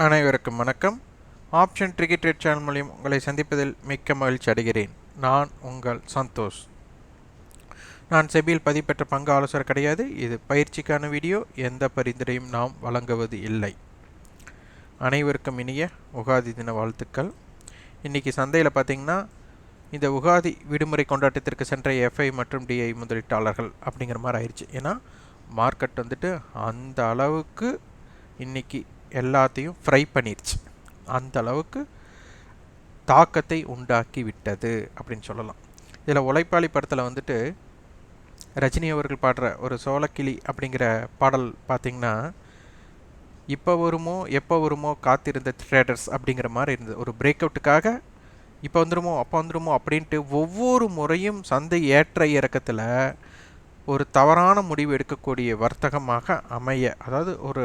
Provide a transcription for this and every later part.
அனைவருக்கும் வணக்கம். Option tricky trade channel மூலம் உங்களை சந்திப்பதில் மிக்க மகிழ்ச்சி அடைகிறேன். நான் உங்கள் சந்தோஷ். நான் செபியில் பதிவு பெற்ற பங்கு ஆலோசகர் கிடையாது. இது பயிற்சிக்கான வீடியோ. எந்த பரிந்துரையும் நாம் வழங்குவது இல்லை. அனைவருக்கும் இனிய உகாதி தின வாழ்த்துக்கள். இன்றைக்கி சந்தையில் பார்த்திங்கன்னா இந்த உகாதி விடுமுறை கொண்டாட்டத்திற்கு சென்ற எஃப்ஐ மற்றும் டிஐ முதலீட்டாளர்கள் அப்படிங்கிற மாதிரி ஆயிடுச்சு. ஏன்னா மார்க்கெட் வந்துட்டு அந்த அளவுக்கு இன்றைக்கி எல்லாத்தையும் ஃப்ரை பண்ணிடுச்சு. அந்த அளவுக்கு தாக்கத்தை உண்டாக்கி விட்டது அப்படின்னு சொல்லலாம். இதில் உழைப்பாளி படத்தில் வந்துட்டு ரஜினி அவர்கள் பாடுற ஒரு சோளக்கிளி அப்படிங்கிற பாடல் பார்த்திங்கன்னா, இப்போ வருமோ எப்போ வருமோ காத்திருந்த ட்ரேடர்ஸ் அப்படிங்கிற மாதிரி இருந்தது. ஒரு பிரேக் அவுட்டுக்காக இப்போ வந்துடுமோ அப்போ வந்துடுமோ அப்படின்ட்டு ஒவ்வொரு முறையும் சந்தை ஏற்ற இறக்கத்தில் ஒரு தவறான முடிவு எடுக்கக்கூடிய வர்த்தகமாக அமைய, அதாவது ஒரு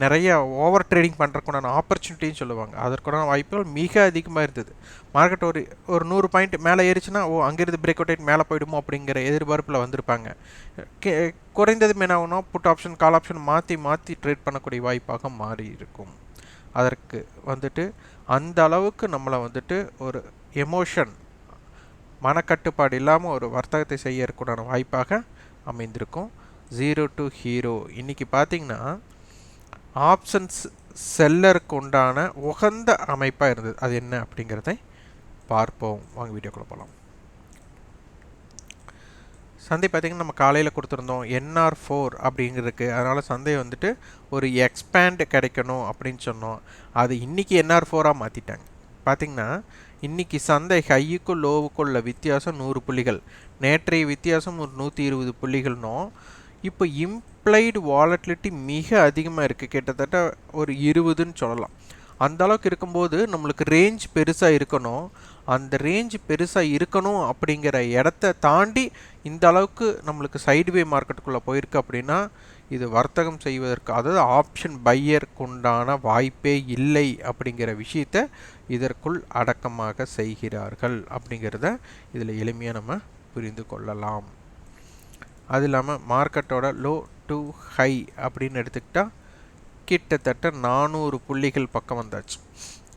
நிறைய ஓவர் ட்ரேடிங் பண்ணுறதுக்குண்டான ஆப்பர்ச்சுனிட்டின்னு சொல்லுவாங்க. அதற்குண்டான வாய்ப்புகள் மிக அதிகமாக இருந்தது. மார்க்கெட் ஒரு 100 பாயிண்ட் மேலே ஏறிச்சுன்னா அங்கேருந்து பிரேக் அவுட் ஆகிட்டு மேலே போயிடுமோ அப்படிங்கிற எதிர்பார்ப்பில் வந்திருப்பாங்க. குறைந்தது என்ன புட் ஆப்ஷன் கால் ஆப்ஷன் மாற்றி ட்ரேட் பண்ணக்கூடிய வாய்ப்பாக மாறி இருக்கும். அதற்கு வந்துட்டு அந்த அளவுக்கு நம்மளை வந்துட்டு ஒரு எமோஷன் மனக்கட்டுப்பாடு இல்லாமல் ஒரு வர்த்தகத்தை செய்ய இருக்கக்கூடிய வாய்ப்பாக அமைந்திருக்கும். 0 to ஹீரோ இன்றைக்கி பார்த்திங்கன்னா ஆப்ஷன்ஸ் செல்லருக்கு உண்டான உகந்த அமைப்பாக இருந்தது. அது என்ன அப்படிங்கிறதை பார்ப்போம். வாங்க வீடியோக்குள்ள போகலாம். சந்தை பார்த்திங்கன்னா நம்ம காலையில் கொடுத்துருந்தோம் NR4 அப்படிங்கிறதுக்கு. அதனால் சந்தை வந்துட்டு ஒரு எக்ஸ்பேண்ட் கிடைக்கணும் அப்படின்னு சொன்னோம். அது இன்றைக்கி NR4ஆக மாற்றிட்டாங்க. பார்த்திங்கன்னா இன்றைக்கி சந்தை ஹையுக்கும் லோவுக்குள்ள வித்தியாசம் 100 புள்ளிகள். நேற்றைய வித்தியாசம் ஒரு 120 புள்ளிகள்னோம். இப்போ இம்ப்ளைடு வாலட்டிலிட்டி மிக அதிகமாக இருக்குது. கிட்டத்தட்ட ஒரு 20ன்னு சொல்லலாம். அந்த அளவுக்கு இருக்கும்போது நம்மளுக்கு ரேஞ்ச் பெருசாக இருக்கணும். அந்த ரேஞ்ச் பெருசாக இருக்கணும் அப்படிங்கிற இடத்த தாண்டி இந்த அளவுக்கு நம்மளுக்கு சைடுவே மார்க்கெட்டுக்குள்ளே போயிருக்கு அப்படின்னா இது வர்த்தகம் செய்வதற்கு, அதாவது ஆப்ஷன் பையருக்கு உண்டான வாய்ப்பே இல்லை அப்படிங்கிற விஷயத்தை இதற்குள் அடக்கமாக செய்கிறார்கள் அப்படிங்கிறத இதில் எளிமையாக நம்ம புரிந்து கொள்ளலாம். அது இல்லாமல் மார்க்கெட்டோட லோ டு ஹை அப்படின்னு எடுத்துக்கிட்டால் கிட்டத்தட்ட 400 புள்ளிகள் பக்கம் வந்தாச்சு.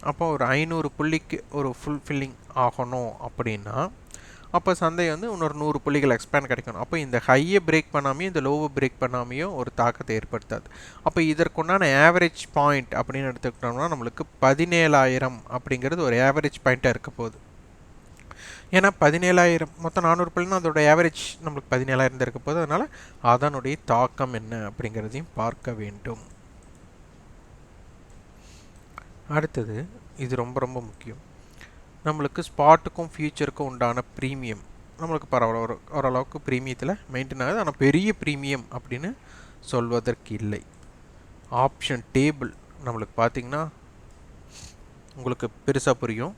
அப்போ ஒரு 500 புள்ளிக்கு ஒரு ஃபுல்ஃபில்லிங் ஆகணும் அப்படின்னா அப்போ சந்தை வந்து இன்னொரு 100 புள்ளிகள் எக்ஸ்பேண்ட் கிடைக்கணும். அப்போ இந்த ஹையை பிரேக் பண்ணாமையும் இந்த லோவை பிரேக் பண்ணாமையும் ஒரு தாக்கத்தை ஏற்படுத்தாது. அப்போ இதற்குண்டான ஆவரேஜ் பாயிண்ட் அப்படின்னு எடுத்துக்கிட்டோம்னா நம்மளுக்கு 17,000 அப்படிங்கிறது ஒரு ஆவரேஜ் பாயிண்ட்டாக இருக்க போகுது. ஏன்னா 17,000 மொத்தம் 400 புள்ளினா அதோட ஆவரேஜ் நம்மளுக்கு 17,000 இருக்க போகுது. அதனால் அதனுடைய தாக்கம் என்ன அப்படிங்கிறதையும் பார்க்க வேண்டும். அடுத்தது இது ரொம்ப ரொம்ப முக்கியம். நம்மளுக்கு ஸ்பாட்டுக்கும் ஃபியூச்சருக்கும் உண்டான ப்ரீமியம் நம்மளுக்கு பரவாயில்ல, ஓரளவுக்கு ப்ரீமியத்தில் மெயின்டைன் ஆகுது. ஆனால் பெரிய ப்ரீமியம் அப்படின்னு சொல்வதற்கு இல்லை. ஆப்ஷன் டேபிள் நம்மளுக்கு பார்த்திங்கன்னா உங்களுக்கு பெருசாக புரியும்.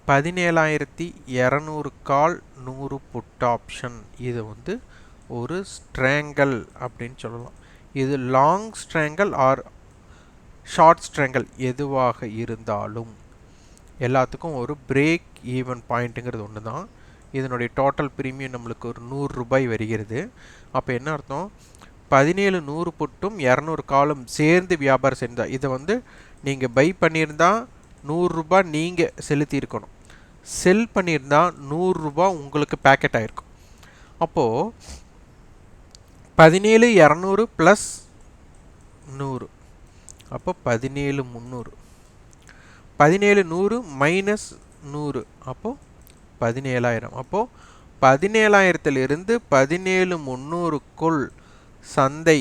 17,200 கால் 100 புட் ஆப்ஷன். இது வந்து ஒரு ஸ்ட்ராங்கல் அப்படின்னு சொல்லலாம். இது long strangle or short strangle எதுவாக இருந்தாலும் எல்லாத்துக்கும் ஒரு பிரேக் ஈவன் பாயிண்ட்டுங்கிறது ஒன்று தான். இதனுடைய டோட்டல் ப்ரீமியம் நம்மளுக்கு ஒரு 100 ரூபாய் வருகிறது. அப்போ என்ன அர்த்தம், 17,100 புட்டும் 200 காலும் சேர்ந்து வியாபாரம் செஞ்சால் இதை வந்து நீங்கள் பை பண்ணியிருந்தால் 100 ரூபாய் நீங்கள் செலுத்தியிருக்கணும். செல் பண்ணியிருந்தால் 100 ரூபாய் உங்களுக்கு பேக்கெட் ஆகிருக்கும். அப்போது 17,200 ப்ளஸ் 100 அப்போ 17,300. 17,100 மைனஸ் 100 அப்போது 17,000. அப்போது 17,000 17,300க்குள் சந்தை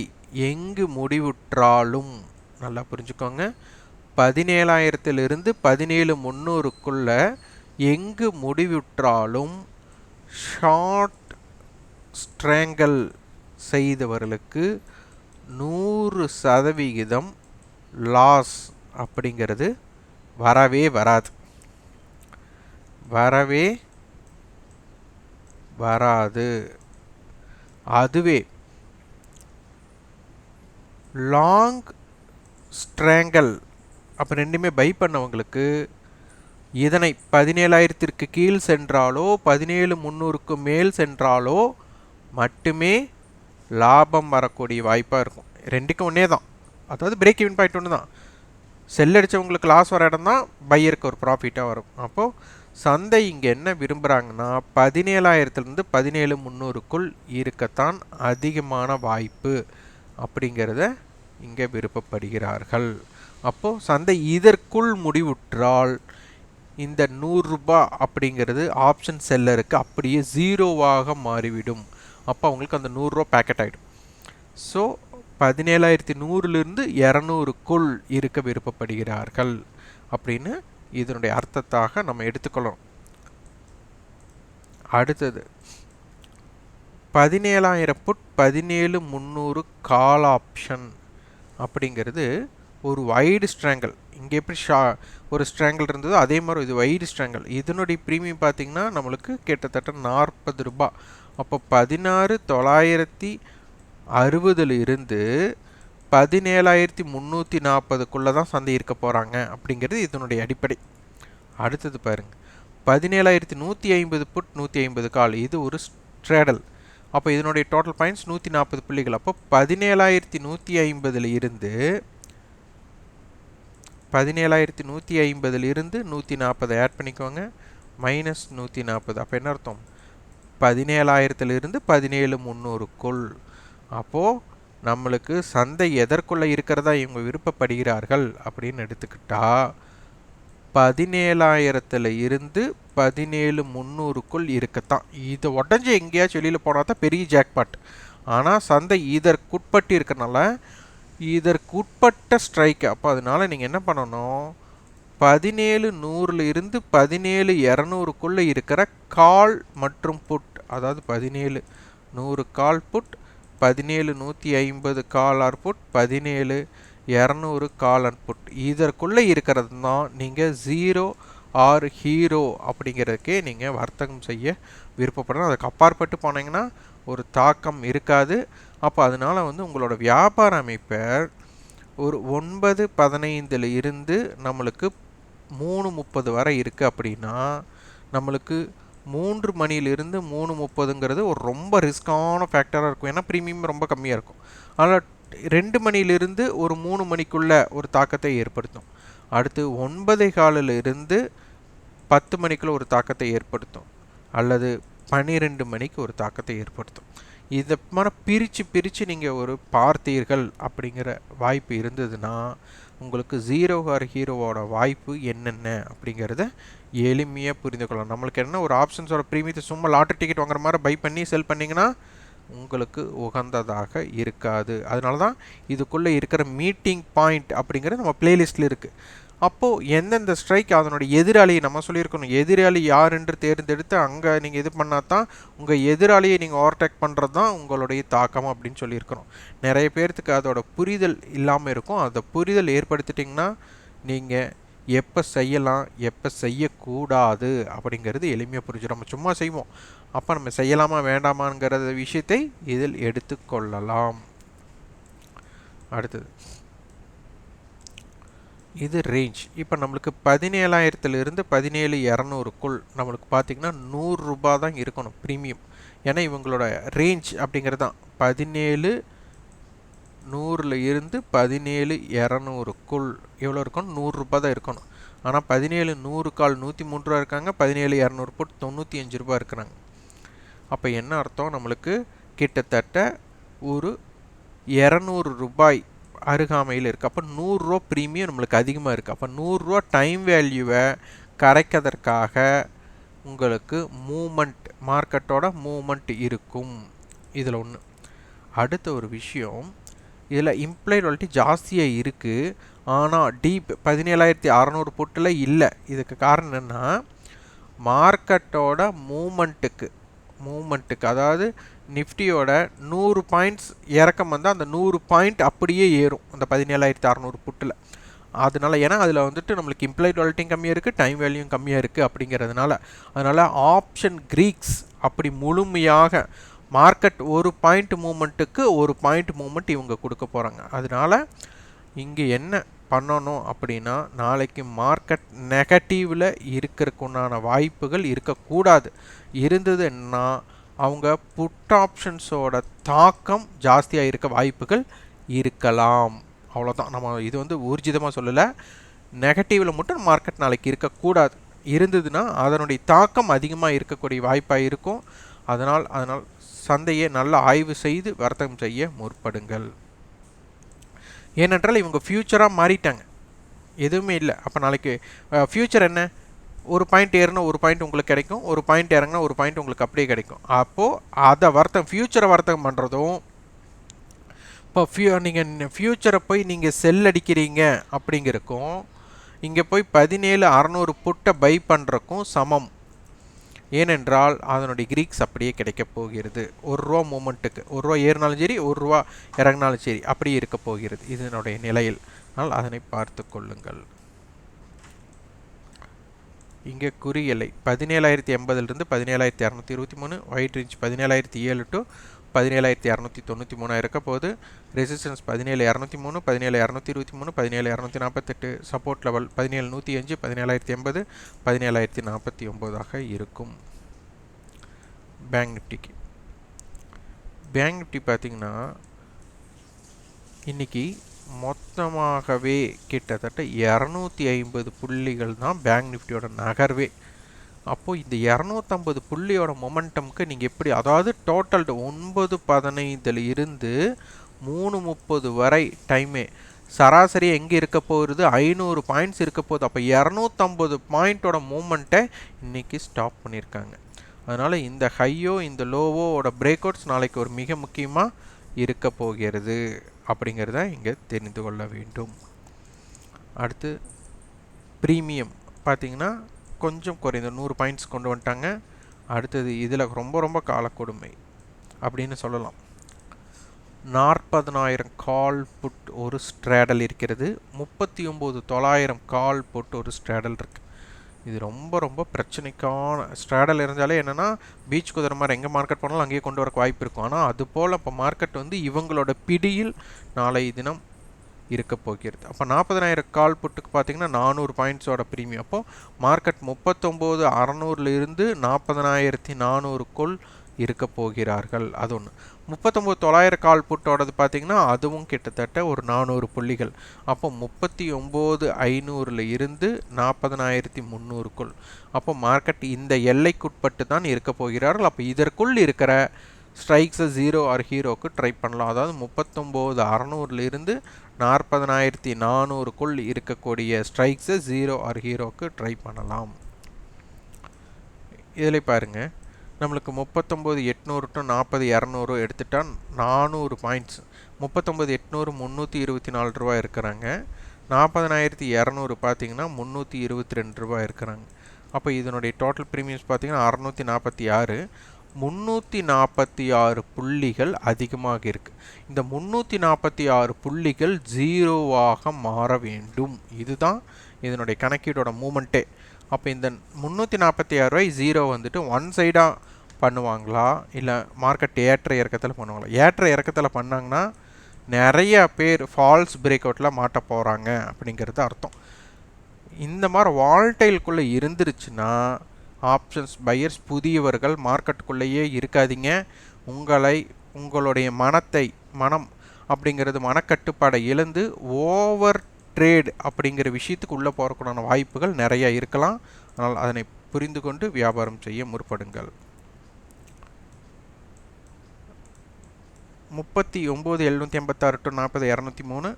எங்கு முடிவுற்றாலும் நல்லா புரிஞ்சுக்கோங்க, 17,000 17,300க்குள்ள எங்கு முடிவுற்றாலும் ஷார்ட் ஸ்ட்ராங்கல் செய்தவர்களுக்கு 100% லாஸ் அப்படிங்கிறது வரவே வராது. அதுவே லாங் ஸ்ட்ராங்கல் அப்போ ரெண்டுமே பை பண்ணவங்களுக்கு இதனை 17,000 கீழ் சென்றாலோ 17,300க்கு மேல் சென்றாலோ மட்டுமே லாபம் வரக்கூடிய வாய்ப்பாக இருக்கும். ரெண்டுக்கும் ஒன்றே தான். அதாவது பிரேக் ஈவன் பாயிண்ட் ஒன்று தான். செல் அடித்தவங்களுக்கு லாஸ் வர இடம் தான் பையருக்கு ஒரு ப்ராஃபிட்டாக வரும். அப்போது சந்தை இங்கே என்ன விரும்புகிறாங்கன்னா 17,000 17,300க்குள் இருக்கத்தான் அதிகமான வாய்ப்பு அப்படிங்கிறத இங்கே விருப்பப்படுகிறார்கள். அப்போது சந்தை இதற்குள் முடிவுற்றால் இந்த 100 ரூபாய் அப்படிங்கிறது ஆப்ஷன் செல்லருக்கு அப்படியே ஜீரோவாக மாறிவிடும். அப்போ அவங்களுக்கு அந்த 100 ரூபா பேக்கெட் ஆகிடும். ஸோ 17,100லிருந்து 200க்குள் இருக்க விருப்பப்படுகிறார்கள் அப்படின்னு இதனுடைய அர்த்தத்தாக நம்ம எடுத்துக்கொள்ளணும். அடுத்தது 17,000 புட் 17,300 கால் ஆப்ஷன் அப்படிங்கிறது ஒரு வைடு ஸ்ட்ராங்கிள். இங்கே எப்படி ஒரு ஸ்ட்ராங்கிள் இருந்ததோ அதே மாதிரி இது வைடு ஸ்ட்ராங்கிள். இதனுடைய ப்ரீமியம் பார்த்திங்கன்னா நம்மளுக்கு கிட்டத்தட்ட 40 ரூபாய். அப்போ 16,960 இருந்து 17,340க்குள்ளே தான் சந்தை இருக்க போகிறாங்க அப்படிங்கிறது இதனுடைய அடிப்படை. அடுத்தது பாருங்கள், 17,150 புட் 150 கால், இது ஒரு ஸ்ட்ரேடல். அப்போ இதனுடைய டோட்டல் பாயிண்ட்ஸ் 140 புள்ளிகள். அப்போ 17,150 இருந்து 17,150 இருந்து 140 ஆட் பண்ணிக்கோங்க, மைனஸ் 140. அப்போ என்ன அர்த்தம்? 17,000 இருந்து 17,300க்குள். அப்போது நம்மளுக்கு சந்தை எதற்குள்ளே இருக்கிறதா இவங்க விருப்பப்படுகிறார்கள் அப்படின்னு எடுத்துக்கிட்டா 17,000 இருந்து 17,300க்குள் இருக்கத்தான். இதை உடஞ்சி எங்கேயாச்சும் வெளியில் போனால் தான் பெரிய ஜாக்பாட். ஆனால் சந்தை இதற்குட்பட்டு இருக்கனால இதற்குட்பட்ட ஸ்ட்ரைக்கு. அப்போ அதனால் நீங்கள் என்ன பண்ணணும், 17,100 இருந்து 17,200க்குள்ளே இருக்கிற கால் மற்றும் புட், அதாவது 17,100 call put, 17,150 call or put, 17,200 call and put, இதற்குள்ளே இருக்கிறது தான் நீங்கள் ஜீரோ ஆர் ஹீரோ அப்படிங்கிறதுக்கே நீங்கள் வர்த்தகம் செய்ய விருப்பப்படணும். அதுக்கு அப்பாற்பட்டு போனீங்கன்னா ஒரு தாக்கம் இருக்காது. அப்போ அதனால் உங்களோட வியாபார அமைப்பை ஒரு 9:15 இருந்து நம்மளுக்கு 3:30 வரை இருக்குது அப்படின்னா நம்மளுக்கு 3 மணியிலிருந்து 3:30ங்கிறது ஒரு ரொம்ப ரிஸ்கான ஃபேக்டராக இருக்கும். ஏன்னா ப்ரீமியம் ரொம்ப கம்மியாக இருக்கும். அதனால் 2 மணியிலிருந்து ஒரு 3 மணிக்குள்ளே ஒரு தாக்கத்தை ஏற்படுத்தும். அடுத்து 9:15 இருந்து 10 மணிக்குள்ளே ஒரு தாக்கத்தை ஏற்படுத்தும், அல்லது 12 மணிக்கு ஒரு தாக்கத்தை ஏற்படுத்தும். இதை மாதிரி பிரித்து நீங்கள் ஒரு பார்த்தீர்கள் அப்படிங்கிற வாய்ப்பு இருந்ததுன்னா உங்களுக்கு ஜீரோ ஆர் ஹீரோவோட வாய்ப்பு என்னென்ன அப்படிங்கிறத எளிமையாக புரிந்து கொள்ளலாம். நம்மளுக்கு என்ன ஒரு ஆப்ஷன்ஸோட ப்ரீமியத்தை சும்மா லாட்டரி டிக்கெட் வாங்குற மாதிரி பை பண்ணி செல் பண்ணிங்கன்னா உங்களுக்கு உகந்ததாக இருக்காது. அதனால தான் இதுக்குள்ளே இருக்கிற மீட்டிங் பாயிண்ட் அப்படிங்கிறது நம்ம பிளேலிஸ்ட்டில் இருக்குது. அப்போது எந்தெந்த ஸ்ட்ரைக் அதனுடைய எதிராளியை நம்ம சொல்லியிருக்கணும், எதிராளி யார் என்று தேர்ந்தெடுத்து அங்கே நீங்கள் இது பண்ணால் தான் உங்கள் எதிராளியை நீங்கள் ஓவர்டேக் பண்ணுறது தான் உங்களுடைய தாக்கம் அப்படின்னு சொல்லியிருக்கணும். நிறைய பேர்த்துக்கு அதோட புரிதல் இல்லாமல் இருக்கும். அதை புரிதல் ஏற்படுத்திட்டிங்கன்னா நீங்கள் எப்போ செய்யலாம் எப்போ செய்யக்கூடாது அப்படிங்கிறது எளிமையாக புரிஞ்சிடும். நம்ம சும்மா செய்வோம், அப்போ நம்ம செய்யலாமா வேண்டாமாங்கிற விஷயத்தை இதில் எடுத்துக்கொள்ளலாம். அடுத்தது இது ரேஞ்ச். இப்போ நம்மளுக்கு 17,000 இருந்து 17,200க்குள் நம்மளுக்கு பார்த்திங்கன்னா 100 ரூபாய் தான் இருக்கணும் ப்ரீமியம். ஏன்னா இவங்களோட ரேஞ்ச் அப்படிங்கிறது தான் 17,100 இருந்து 17,200க்குள் எவ்வளோ இருக்கணும், 100 ரூபாய் தான் இருக்கணும். ஆனால் 17,100 கால் 103 ரூபா இருக்காங்க, 17,200 புட் 95 ரூபா இருக்கிறாங்க. அப்போ என்ன அர்த்தம், நம்மளுக்கு கிட்டத்தட்ட ஒரு 200 ரூபாய் அருகாமையில் இருக்குது. அப்போ 100 ரூபா ப்ரீமியம் நம்மளுக்கு அதிகமாக இருக்குது. அப்போ 100 ரூபா டைம் வேல்யூவை கரைக்கிறதற்காக உங்களுக்கு மூமெண்ட், மார்க்கெட்டோட மூமெண்ட் இருக்கும். இதில் ஒன்று. அடுத்த ஒரு விஷயம், இதில் இம்ப்ளைட் வாலிட்டி ஜாஸ்தியாக இருக்குது, ஆனால் டீப் 17,600 புட்டில் இல்லை. இதுக்கு காரணம் என்னென்னா மார்க்கெட்டோட மூமெண்ட்டுக்கு அதாவது நிஃப்டியோட 100 பாயிண்ட்ஸ் இறக்கம் வந்தால் அந்த 100 பாயிண்ட் அப்படியே ஏறும் அந்த 17,600 புட்டில். அதனால் ஏன்னா அதில் நம்மளுக்கு இம்ப்ளைட் வாலிட்டியும் கம்மியாக இருக்குது, டைம் வேல்யூயும் கம்மியாக இருக்குது அப்படிங்கிறதுனால. அதனால் ஆப்ஷன் கிரீக்ஸ் அப்படி முழுமையாக மார்க்கெட் ஒரு பாயிண்ட் மூமெண்ட்டுக்கு ஒரு பாயிண்ட் மூமெண்ட் இவங்க கொடுக்க போகிறாங்க. அதனால் இங்கே என்ன பண்ணணும் அப்படின்னா, நாளைக்கு மார்க்கெட் நெகட்டிவில் இருக்கிறதுக்குண்டான வாய்ப்புகள் இருக்கக்கூடாது. இருந்ததுன்னா அவங்க புட் ஆப்ஷன்ஸோட தாக்கம் ஜாஸ்தியாக இருக்க வாய்ப்புகள் இருக்கலாம். அவ்வளோதான். நம்ம இது வந்து ஊர்ஜிதமாக சொல்லலை, நெகட்டிவில் மட்டும் மார்க்கெட் நாளைக்கு இருக்கக்கூடாது. இருந்ததுன்னா அதனுடைய தாக்கம் அதிகமாக இருக்கக்கூடிய வாய்ப்பாக இருக்கும். அதனால் சந்தையை நல்லா ஆய்வு செய்து வர்த்தகம் செய்ய முற்படுங்கள். ஏனென்றால் இவங்க ஃப்யூச்சராக மாறிட்டாங்க, எதுவுமே இல்லை. அப்போ நாளைக்கு ஃப்யூச்சர் என்ன, ஒரு பாயிண்ட் ஏறினா ஒரு பாயிண்ட் உங்களுக்கு கிடைக்கும், ஒரு பாயிண்ட் இறங்கினா ஒரு பாயிண்ட் உங்களுக்கு அப்படியே கிடைக்கும். அப்போது அதை ஃப்யூச்சரை வர்த்தகம் பண்ணுறதும், இப்போ நீங்கள் ஃப்யூச்சரை போய் நீங்கள் செல் அடிக்கிறீங்க அப்படிங்கிறக்கும் இங்கே போய் 17,600 புட்டை பை பண்ணுறக்கும் சமம். ஏனென்றால் அதனுடைய கிரீக்ஸ் அப்படியே கிடைக்கப் போகிறது. ₹1 மூமெண்ட்டுக்கு ₹1 ஏறினாலும் சரி, ₹1 இறங்கினாலும் சரி, அப்படியே இருக்க போகிறது இதனுடைய நிலையில். ஆனால் அதனை பார்த்து கொள்ளுங்கள். இங்கே குறியலை 17,080 17,223, ஒயிட் ரேஞ்ச் 17,007 to 17,293 இருக்க போது. ரெசிஸ்டன்ஸ் 17,203, 17,223, 17,248. சப்போர்ட் லெவல் 17,105, 17,080, 17,049 இருக்கும். பேங்க் நிஃப்டி பார்த்தீங்கன்னா இன்னைக்கு மொத்தமாகவே கிட்டத்தட்ட 250 புள்ளிகள் தான் பேங்க் நிஃப்டியோட நகர்வே. அப்போது இந்த 250 புள்ளியோட மொமெண்டம்க்கு நீங்கள் எப்படி, அதாவது டோட்டல் 9:15 இருந்து 3:30 வரை டைமே சராசரி எங்கே இருக்க போகிறது, 500 பாயிண்ட்ஸ் இருக்க போகுது. அப்போ 250 பாயிண்ட்டோட மூமெண்ட்டை இன்றைக்கி ஸ்டாப் பண்ணியிருக்காங்க. அதனால் இந்த ஹையோ இந்த லோவோட பிரேக் அவுட்ஸ் நாளைக்கு ஒரு மிக முக்கியமாக இருக்க போகிறது அப்படிங்கிறத இங்கே தெரிந்து கொள்ள வேண்டும். அடுத்து ப்ரீமியம் பார்த்திங்கன்னா கொஞ்சம் குறைந்த 100 பாயிண்ட்ஸ் கொண்டு வந்துட்டாங்க. அடுத்தது இதில் ரொம்ப காலக்கொடுமை அப்படின்னு சொல்லலாம். 40,000 கால் புட் ஒரு ஸ்ட்ராடல் இருக்கிறது, 39,900 கால் புட் ஒரு ஸ்ட்ராடல் இருக்குது. இது ரொம்ப பிரச்சனைக்கான ஸ்ட்ராடல் இருந்தாலே என்னென்னா பீச் குதிரை மாதிரி எங்கே மார்க்கெட் போனாலும் அங்கேயே கொண்டு வரக்கு வாய்ப்பு இருக்கும். ஆனால் அது போல் இப்போ மார்க்கெட் வந்து இவங்களோட பிடியில் நாளை தினம் இருக்க போகிறது. அப்போ 40,000 கால் புட்டுக்கு பார்த்தீங்கன்னா 400 பாயிண்ட்ஸோட ப்ரீமியம். அப்போது மார்க்கெட் 39,600 இருந்து 40,400க்குள் இருக்க போகிறார்கள். அது ஒன்று. 39,900 கால் புட்டோடது பார்த்தீங்கன்னா அதுவும் கிட்டத்தட்ட ஒரு 400 புள்ளிகள். அப்போ 39,500 இருந்து 40,300க்குள். அப்போ மார்க்கெட் இந்த எல்லைக்குட்பட்டு தான் இருக்க போகிறார்கள். அப்போ இதற்குள் இருக்கிற ஸ்ட்ரைக்ஸை 0 ஆர் ஹீரோக்கு ட்ரை பண்ணலாம். அதாவது 39,600 இருந்து 40,400க்குள் இருக்கக்கூடிய ஸ்ட்ரைக்ஸை 0 ஆர் ஹீரோக்கு ட்ரை பண்ணலாம். இதில் பாருங்கள், நம்மளுக்கு 39,800 to 40,200 எடுத்துட்டால் 400 பாயிண்ட்ஸ். 39,800 ₹324 இருக்கிறாங்க. 40,200 பார்த்தீங்கன்னா ₹322 இருக்கிறாங்க. அப்போ இதனுடைய டோட்டல் ப்ரீமியம்ஸ் பார்த்தீங்கன்னா 646. 346 புள்ளிகள் அதிகமாக இருக்குது. இந்த 346 புள்ளிகள் 0வாக மாற வேண்டும். இதுதான் இதனுடைய கணக்கீடோட மூமெண்ட்டே. அப்போ இந்த 346 0 வந்துட்டு ஒன் சைடாக பண்ணுவாங்களா, இல்லை மார்க்கெட் ஏற்ற இறக்கத்தில் பண்ணுவாங்களா? ஏற்ற இறக்கத்தில் பண்ணாங்கன்னா நிறைய பேர் ஃபால்ஸ் பிரேக் அவுட்டில் மாட்ட போகிறாங்க அப்படிங்கிறது அர்த்தம். இந்த மாதிரி வால்டைல்குள்ளே இருந்துருச்சுன்னா ஆப்ஷன்ஸ் பையர்ஸ் புதியவர்கள் மார்க்கெட்டுக்குள்ளேயே இருக்காதீங்க. உங்களுடைய மனம் அப்படிங்கிறது மனக்கட்டுப்பாடை இழந்து ஓவர் ட்ரேட் அப்படிங்கிற விஷயத்துக்கு உள்ளே போகிறதுக்கான வாய்ப்புகள் நிறையா இருக்கலாம். அதனால் அதனை புரிந்து கொண்டு வியாபாரம் செய்ய முற்படுங்கள். 39,786 to 40,203,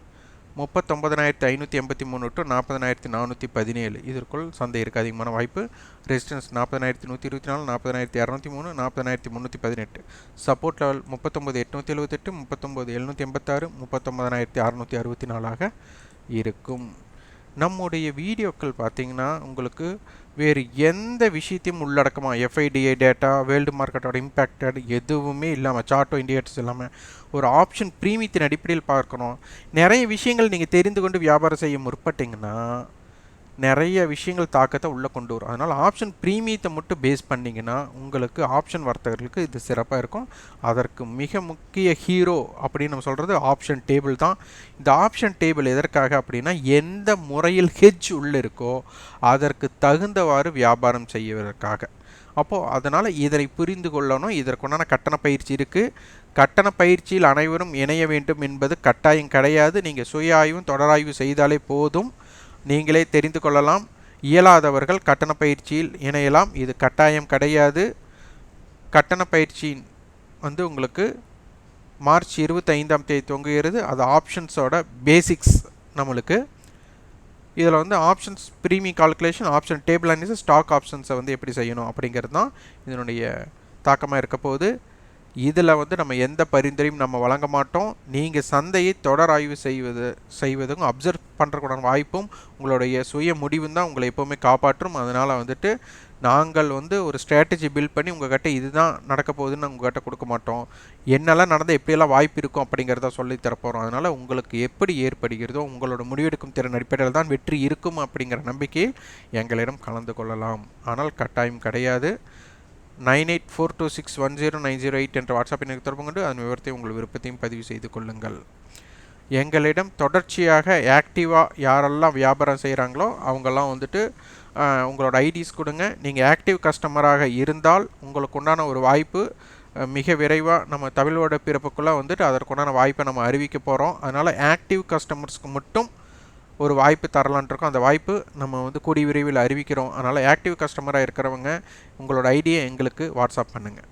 39,583 to 40,417 இதற்குள் சந்தை இருக்க அதிகமான வாய்ப்பு. ரெசிஸ்டன்ஸ் 40,124, 40,203, 40,318. சப்போர்ட் லெவல் 39,878, 39,786, 39,664 இருக்கும். நம்முடைய வீடியோக்கள் பார்த்தீங்கன்னா உங்களுக்கு வேறு எந்த விஷயத்தையும் உள்ளடக்கமாக எஃப்ஐடிஐ டேட்டா, வேர்ல்டு மார்க்கெட்டோட இம்பேக்டட் எதுவுமே இல்லாமல், சார்ட்டோ இண்டிகேட்டர்ஸ் இல்லாமல் ஒரு ஆப்ஷன் ப்ரீமியத்தின் அடிப்படையில் பார்க்கணும். நிறைய விஷயங்கள் நீங்கள் தெரிந்து கொண்டு வியாபாரம் செய்ய முற்பட்டிங்கன்னா நிறைய விஷயங்கள் தாக்கத்தை உள்ளே கொண்டு வரும். அதனால் ஆப்ஷன் ப்ரீமியத்தை மட்டும் பேஸ் பண்ணிங்கன்னா உங்களுக்கு ஆப்ஷன் வர்த்தகர்களுக்கு இது சிறப்பாக இருக்கும். அதற்கு மிக முக்கிய ஹீரோ அப்படின்னு நம்ம சொல்கிறது ஆப்ஷன் டேபிள் தான். இந்த ஆப்ஷன் டேபிள் எதற்காக அப்படின்னா எந்த முறையில் ஹெட்ஜ் உள்ளே இருக்கோ அதற்கு தகுந்தவாறு வியாபாரம் செய்வதற்காக. அப்போது அதனால் இதனை புரிந்து கொள்ளணும். இதற்குண்டான கட்டண பயிற்சி இருக்குது. கட்டண பயிற்சியில் அனைவரும் இணைய வேண்டும் என்பது கட்டாயம் கிடையாது. நீங்கள் சுய ஆய்வும் தொடராய்வு செய்தாலே போதும். நீங்களே தெரிந்து கொள்ளலாம். இயலாதவர்கள் கட்டண பயிற்சியில் இணையலாம். இது கட்டாயம் கிடையாது. கட்டண பயிற்சியின் உங்களுக்கு மார்ச் 25ஆம் தேதி துவங்குகிறது. அது ஆப்ஷன்ஸோட பேசிக்ஸ். நம்மளுக்கு இதில் options premium calculation, option table analysis, stock ஆப்ஷன்ஸை எப்படி செய்யணும் அப்படிங்கிறது தான் இதனுடைய தாக்கமாக இருக்க போகுது. இதில் நம்ம எந்த பரிந்துரையும் நம்ம வழங்க மாட்டோம். நீங்கள் சந்தையை தொடர் ஆய்வு செய்வதும் அப்சர்வ் பண்ணுறக்கூடான வாய்ப்பும் உங்களுடைய சுய முடிவும் தான் உங்களை எப்போவுமே காப்பாற்றும். அதனால் நாங்கள் ஒரு ஸ்ட்ராட்டஜி பில்ட் பண்ணி உங்கள்கிட்ட இதுதான் நடக்க போகுதுன்னு உங்கள்கிட்ட கொடுக்க மாட்டோம். என்னெல்லாம் நடந்தால் எப்படியெல்லாம் வாய்ப்பு இருக்கும் அப்படிங்கிறத சொல்லி தரப்போகிறோம். அதனால் உங்களுக்கு எப்படி ஏற்படுகிறதோ உங்களோட முடிவெடுக்கும் திறன் அடிப்படையில் தான் வெற்றி இருக்கும் அப்படிங்கிற நம்பிக்கையில் எங்களிடம் கலந்து கொள்ளலாம். ஆனால் கட்டாயம் கிடையாது. 9842610908 என்ற வாட்ஸ்அப் எண்ணுக்கு தொடர்பு கொண்டு அதன் விவரத்தை உங்கள் விருப்பத்தையும் பதிவு செய்து கொள்ளுங்கள். எங்களிடம் தொடர்ச்சியாக ஆக்டிவாக யாரெல்லாம் வியாபாரம் செய்கிறாங்களோ அவங்கெல்லாம் உங்களோட ஐடிஸ் கொடுங்க. நீங்கள் ஆக்டிவ் கஸ்டமராக இருந்தால் உங்களுக்கு உண்டான ஒரு வாய்ப்பு மிக விரைவாக நம்ம தமிழோட பிறப்புக்குள்ளே அதற்குண்டான வாய்ப்பை நம்ம அறிவிக்க போகிறோம். அதனால் ஆக்டிவ் கஸ்டமர்ஸ்க்கு மட்டும் ஒரு வாய்ப்பு தரலான் இருக்கோம். அந்த வாய்ப்பு நம்ம கூடிய விரைவில் அறிவிக்கிறோம். அதனால் ஆக்டிவ் கஸ்டமராக இருக்கிறவங்க உங்களோட ஐடியை எங்களுக்கு வாட்ஸ்அப் பண்ணுங்கள்.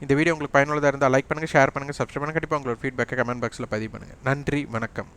இந்த வீடியோ உங்களுக்கு பயனுள்ளதாக இருந்தால் லைக் பண்ணுங்கள், ஷேர் பண்ணுங்கள், சப்ஸ்கிரைப் பண்ணுங்கள். கண்டிப்பாக உங்களோட ஃபீட்பேக்கை கமெண்ட் பாக்ஸில் பதிவு பண்ணுங்கள். நன்றி, வணக்கம்.